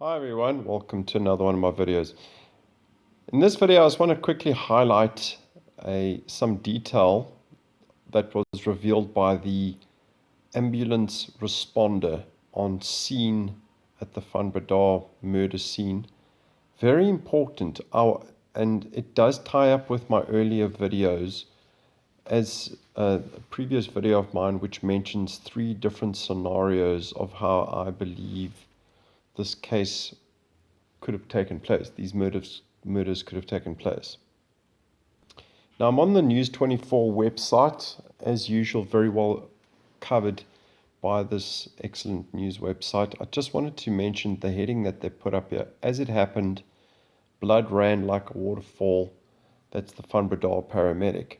Hi everyone, welcome to another one of my videos. In this video I just want to quickly highlight some detail that was revealed by the ambulance responder on scene at the Van Breda murder scene. Very important, and it does tie up with my earlier videos as a previous video of mine which mentions 3 different scenarios of how I believe this case could have taken place. These murders could have taken place. Now, I'm on the News 24 website, as usual, very well covered by this excellent news website. I just wanted to mention the heading that they put up here. As it happened, blood ran like a waterfall. That's the Van Breda paramedic.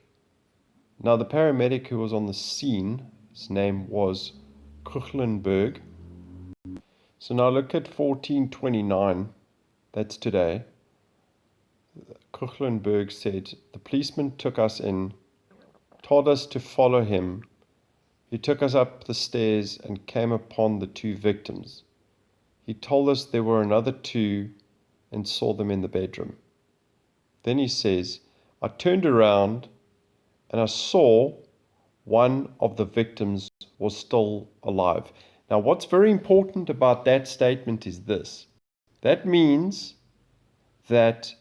Now, the paramedic who was on the scene, his name was Kuchlenberg. So now look at 1429. That's today. Kuchlenberg said, the policeman took us in, told us to follow him. He took us up the stairs and came upon the 2 victims. He told us there were another 2 and saw them in the bedroom. Then he says, I turned around and I saw one of the victims was still alive. Now, what's very important about that statement is this. That means that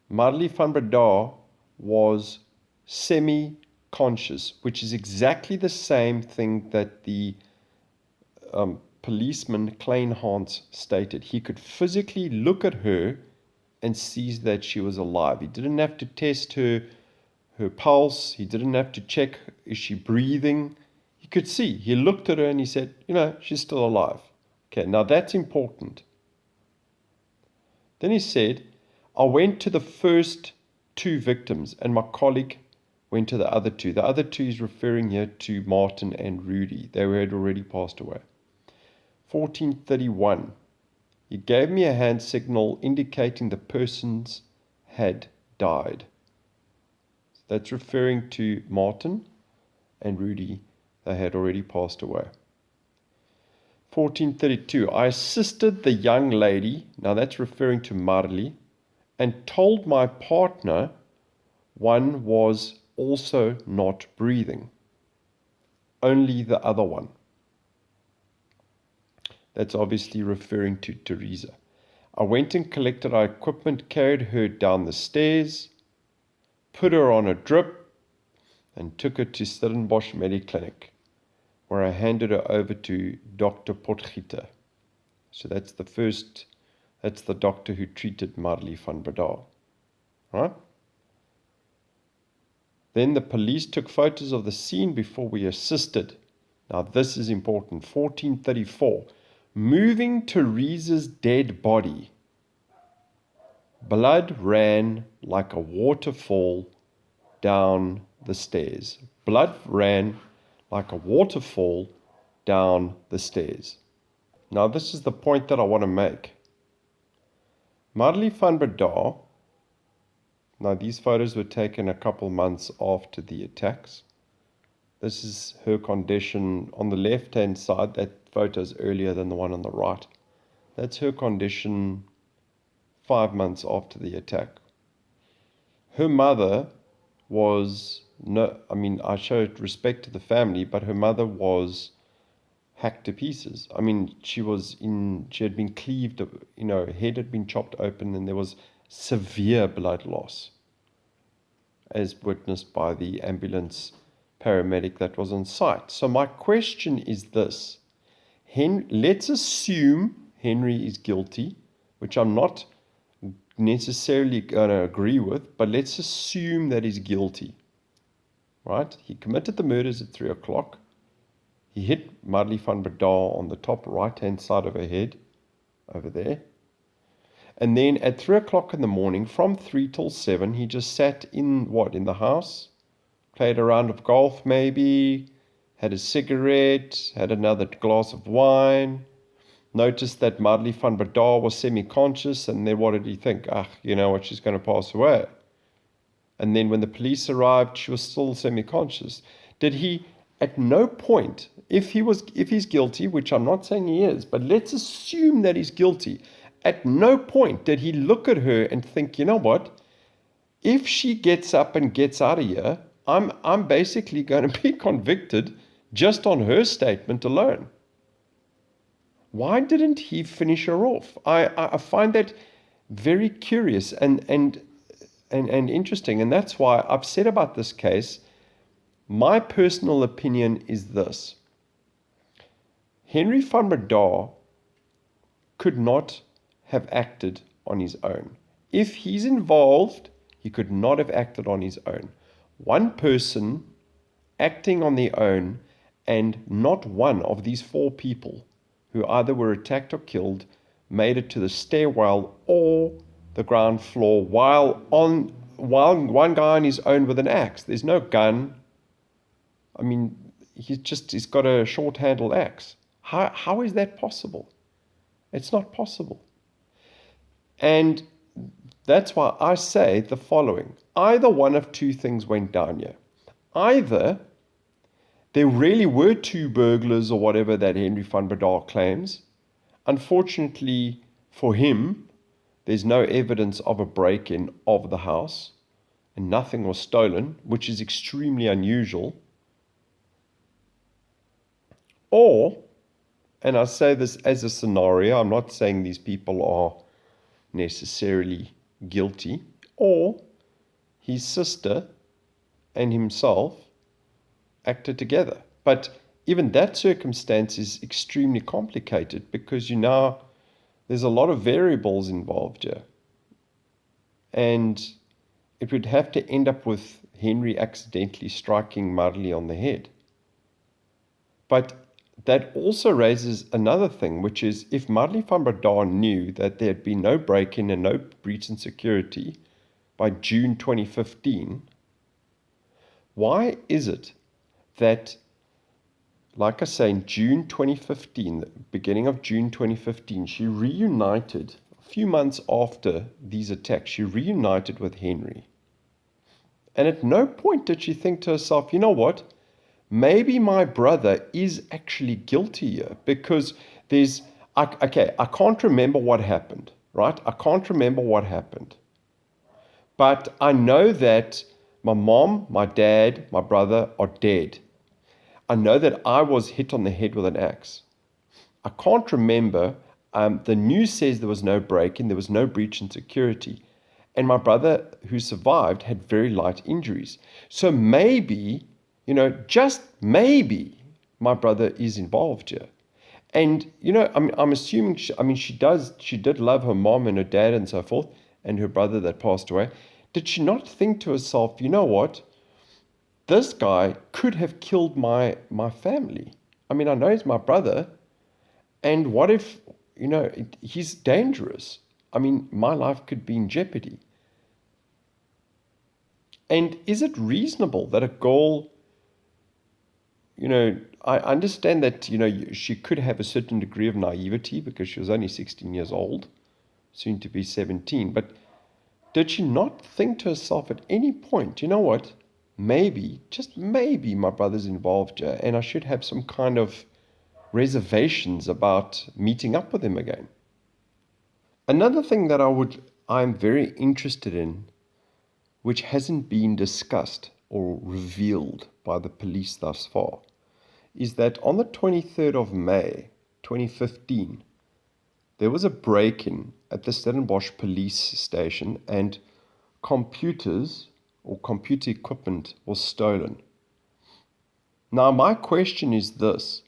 Marli van Breda was semi-conscious, which is exactly the same thing that the policeman Kleinhans stated. He could physically look at her and see that she was alive. He didn't have to test her pulse. He didn't have to check, is she breathing? He could see. He looked at her and he said, she's still alive. Okay, now that's important. Then he said, I went to the first 2 victims and my colleague went to the other 2. The other 2 is referring here to Martin and Rudy. They had already passed away. 1431. He gave me a hand signal indicating the persons had died. That's referring to Martin and Rudy. They had already passed away. 1432. I assisted the young lady, now that's referring to Marli, and told my partner one was also not breathing. Only the other one. That's obviously referring to Teresa. I went and collected our equipment, carried her down the stairs, put her on a drip, and took her to Stellenbosch Mediclinic, where I handed her over to Dr. Potgieter. So that's the doctor who treated Marli van Breda. Right? Then the police took photos of the scene before we assisted. Now this is important. 1434. Moving Teresa's dead body. Blood ran like a waterfall down the stairs. Blood ran like a waterfall down the stairs. Now this is the point that I want to make. Marli van Breda, now these photos were taken a couple months after the attacks. This is her condition on the left hand side. That photo is earlier than the one on the right. That's her condition 5 months after the attack. Her mother was, I showed respect to the family, but her mother was hacked to pieces. She had been cleaved, her head had been chopped open, and there was severe blood loss, as witnessed by the ambulance paramedic that was on site. So my question is this. Let's assume Henry is guilty, which I'm not necessarily going to agree with, but let's assume that he's guilty. Right? He committed the murders at 3 o'clock. He hit Marli van Breda on the top right-hand side of her head, over there. And then at 3 o'clock in the morning, from 3 till 7, he just sat in the house, played a round of golf maybe, had a cigarette, had another glass of wine, noticed that Marli van Breda was semi-conscious, and then what did he think? She's going to pass away. And then when the police arrived, she was still semi-conscious. Did he, at no point, if he's guilty, which I'm not saying he is, but let's assume that he's guilty, At no point did he look at her and think, you know what? If she gets up and gets out of here, I'm basically going to be convicted just on her statement alone. Why didn't he finish her off? I find that very curious and interesting. And that's why I've said about this case, my personal opinion is this. Henry van Breda could not have acted on his own. If he's involved, he could not have acted on his own. One person acting on their own, and not one of these 4 people who either were attacked or killed made it to the stairwell or the ground floor while one guy on his own with an axe. There's no gun. I mean, he's got a short-handled axe. How is that possible? It's not possible. And that's why I say the following. Either one of 2 things went down here. Either there really were 2 burglars or whatever that Henry van Breda claims. Unfortunately for him, there's no evidence of a break-in of the house, and nothing was stolen, which is extremely unusual. Or, and I say this as a scenario, I'm not saying these people are necessarily guilty, or his sister and himself acted together. But even that circumstance is extremely complicated because there's a lot of variables involved here. And it would have to end up with Henry accidentally striking Marli on the head. But that also raises another thing, which is if Marli van Breda knew that there had been no break-in and no breach in security by June 2015, why is it that, like I say, in June 2015, the beginning of June 2015, she reunited, a few months after these attacks, she reunited with Henry. And at no point did she think to herself, you know what? Maybe my brother is actually guilty here because I can't remember what happened, right? I can't remember what happened. But I know that my mom, my dad, my brother are dead. I know that I was hit on the head with an axe. I can't remember. The news says there was no break-in, there was no breach in security. And my brother, who survived, had very light injuries. So maybe, just maybe, my brother is involved here. And, I'm assuming, she did love her mom and her dad and so forth, and her brother that passed away. Did she not think to herself, you know what? This guy could have killed my family. I know he's my brother. And what if, he's dangerous? My life could be in jeopardy. And is it reasonable that a girl, I understand that, she could have a certain degree of naivety because she was only 16 years old, soon to be 17. But did she not think to herself at any point, you know what? Maybe, just maybe, my brother's involved here, and I should have some kind of reservations about meeting up with him again. Another thing that I'm very interested in, which hasn't been discussed or revealed by the police thus far, is that on the 23rd of May, 2015, there was a break-in at the Stellenbosch police station and computers or computer equipment was stolen. Now, my question is this.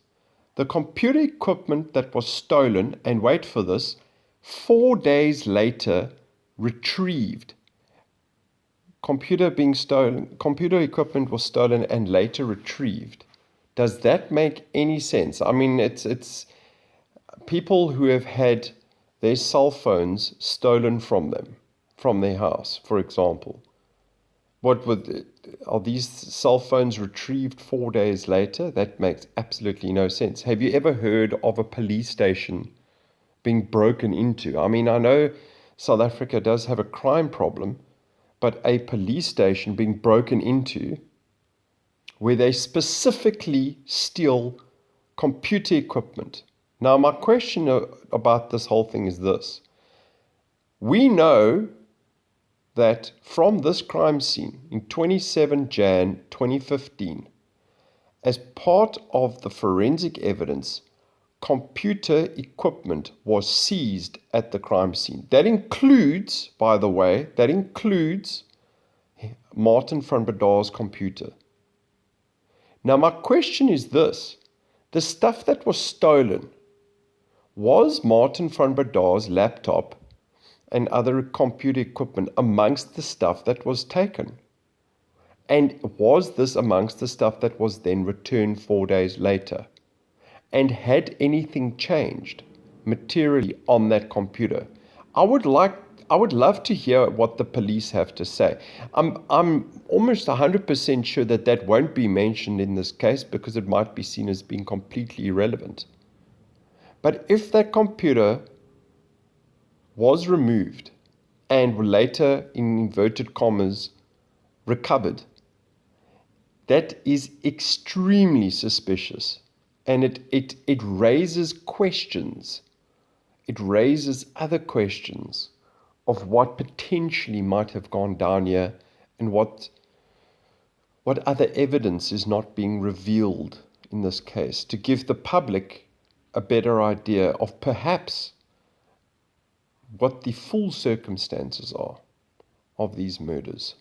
The computer equipment that was stolen, and wait for this, 4 days later retrieved. Computer equipment was stolen and later retrieved. Does that make any sense? It's people who have had their cell phones stolen from them, from their house, for example. Are these cell phones retrieved 4 days later? That makes absolutely no sense. Have you ever heard of a police station being broken into? I know South Africa does have a crime problem, but a police station being broken into where they specifically steal computer equipment. Now, my question about this whole thing is this. We know that from this crime scene in 27 Jan 2015, as part of the forensic evidence, computer equipment was seized at the crime scene. That includes, by the way, Martin van Breda's computer. Now my question is this: the stuff that was stolen, was Martin van Breda's laptop and other computer equipment amongst the stuff that was taken? And was this amongst the stuff that was then returned 4 days later? And had anything changed materially on that computer? I would love to hear what the police have to say. I'm almost 100% sure that that won't be mentioned in this case because it might be seen as being completely irrelevant. But if that computer was removed and later, in inverted commas, recovered, that is extremely suspicious. And it raises questions. It raises other questions of what potentially might have gone down here and what other evidence is not being revealed in this case to give the public a better idea of perhaps what the full circumstances are of these murders.